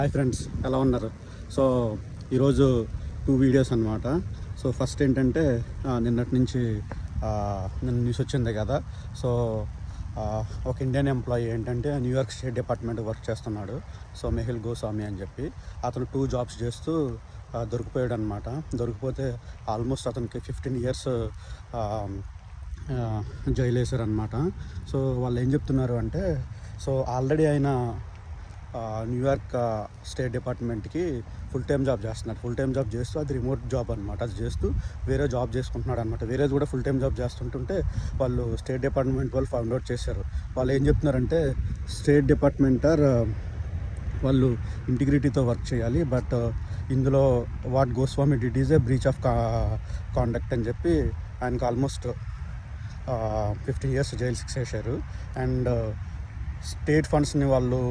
Hi friends, ఎలా ఉన్నారు? So ఈరోజు 2 వీడియోస్ అనమాట. సో ఫస్ట్ ఏంటంటే నిన్నటి నుంచి నిన్న న్యూస్ వచ్చింది కదా. సో ఒక ఇండియన్ ఎంప్లాయీ ఏంటంటే న్యూయార్క్ స్టేట్ డిపార్ట్మెంట్ వర్క్ చేస్తున్నాడు. సో మెహుల్ గోస్వామి అని చెప్పి అతను 2 జాబ్స్ చేస్తూ దొరికిపోయాడు అనమాట. దొరికిపోతే ఆల్మోస్ట్ అతనికి 15 years జైలు వేశారనమాట. సో వాళ్ళు ఏం చెప్తున్నారు అంటే, సో ఆల్రెడీ ఆయన న్యూయార్క్ స్టేట్ డిపార్ట్మెంట్కి ఫుల్ టైం జాబ్ చేస్తున్నాడు. ఫుల్ టైం జాబ్ చేస్తూ అది రిమోట్ జాబ్ అనమాట. అది చేస్తూ వేరే జాబ్ చేసుకుంటున్నాడు అనమాట. వేరేది కూడా ఫుల్ టైం జాబ్ చేస్తుంటుంటే వాళ్ళు స్టేట్ డిపార్ట్మెంట్ వాళ్ళు ఫైండ్ అవుట్ చేశారు. వాళ్ళు ఏం చెప్తున్నారంటే, స్టేట్ డిపార్ట్మెంట్ వాళ్ళు ఇంటిగ్రిటీతో వర్క్ చేయాలి, బట్ ఇందులో what Goswami did is a breach of conduct అని చెప్పి ఆయనకు ఆల్మోస్ట్ 15 years జైలు శిక్ష వేశారు. అండ్ స్టేట్ ఫండ్స్ని వాళ్ళు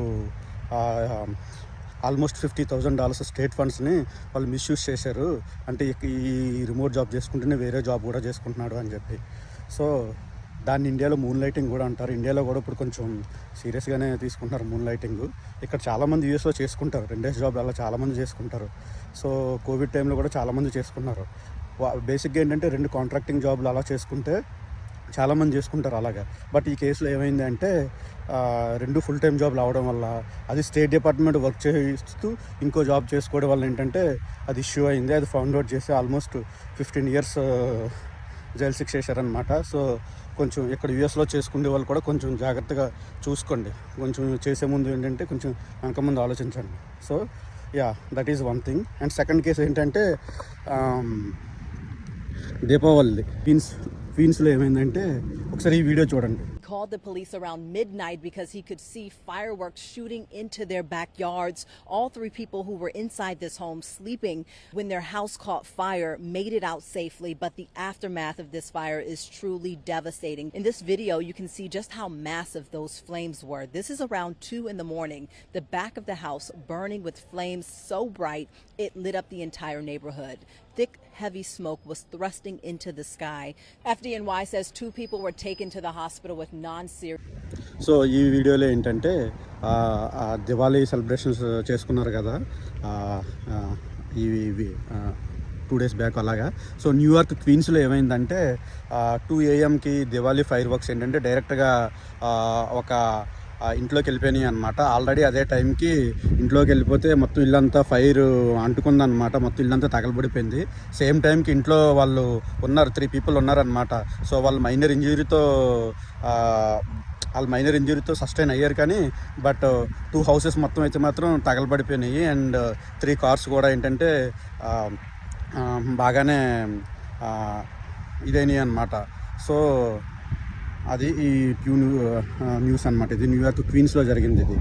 ఆల్మోస్ట్ $50,000 స్టేట్ ఫండ్స్ని వాళ్ళు మిస్యూజ్ చేశారు. అంటే ఈ రిమోట్ జాబ్ చేసుకుంటూనే వేరే జాబ్ కూడా చేసుకుంటున్నాడు అని చెప్పి. సో దాన్ని ఇండియాలో మూన్ లైటింగ్ కూడా అంటారు. ఇండియాలో కూడా ఇప్పుడు కొంచెం సీరియస్గానే తీసుకుంటున్నారు మూన్ లైటింగ్. ఇక్కడ చాలామంది యూఎస్లో చేసుకుంటారు, 2 days జాబ్ అలా చాలామంది చేసుకుంటారు. సో కోవిడ్ టైంలో కూడా చాలామంది చేసుకున్నారు. బేసిక్గా ఏంటంటే 2 కాంట్రాక్టింగ్ జాబ్లు అలా చేసుకుంటే చాలామంది చేసుకుంటారు అలాగా. బట్ ఈ కేసులో ఏమైంది అంటే 2 ఫుల్ టైం జాబ్లు అవడం వల్ల, అది స్టేట్ డిపార్ట్మెంట్ వర్క్ చేస్తూ ఇంకో జాబ్ చేసుకోవడం వల్ల ఏంటంటే అది ఇష్యూ అయింది. అది ఫౌండ్ అవుట్ చేసి ఆల్మోస్ట్ 15 years జైలు శిక్ష వేశారనమాట. సో కొంచెం ఇక్కడ యూఎస్లో చేసుకునే వాళ్ళు కూడా కొంచెం జాగ్రత్తగా చూసుకోండి. కొంచెం చేసే ముందు ఏంటంటే కొంచెం వెనక ముందు ఆలోచించండి. So that is one thing. And second case ఏంటంటే దీపావళి క్వీన్స్లో ఏమైందంటే ఒకసారి ఈ వీడియో చూడండి. Called the police around midnight because he could see fireworks shooting into their backyards. All 3 people who were inside this home sleeping when their house caught fire made it out safely, but the aftermath of this fire is truly devastating. In this video, you can see just how massive those flames were. This is around 2 in the morning. The back of the house burning with flames so bright, it lit up the entire neighborhood. Thick, heavy smoke was thrusting into the sky. FDNY says 2 people were taken to the hospital with non-serious. So ఈ వీడియోలో ఏంటంటే Diwali celebrations చేసుకున్నారు కదా ఇవి 2 days back అలాగా. So New York క్వీన్స్లో ఏమైందంటే 2 AM Diwali fire works ఏంటంటే డైరెక్ట్గా ఒక ఇంట్లోకి వెళ్ళిపోయినాయి అనమాట. ఆల్రెడీ అదే టైంకి ఇంట్లోకి వెళ్ళిపోతే మొత్తం ఇల్లంతా ఫైర్ అంటుకుందనమాట. మొత్తం ఇల్లంతా తగలబడిపోయింది. సేమ్ టైంకి ఇంట్లో వాళ్ళు ఉన్నారు, 3 people ఉన్నారనమాట. సో వాళ్ళు మైనర్ ఇంజురీతో సస్టైన్ అయ్యారు. కానీ బట్ 2 houses మొత్తం అయితే మాత్రం తగలబడిపోయినాయి. అండ్ 3 cars కూడా ఏంటంటే బాగానే ఇదైనాయి అనమాట. సో అది ఈ న్యూస్ అనమాట. ఇది న్యూయార్క్ క్వీన్స్లో జరిగింది ఇది.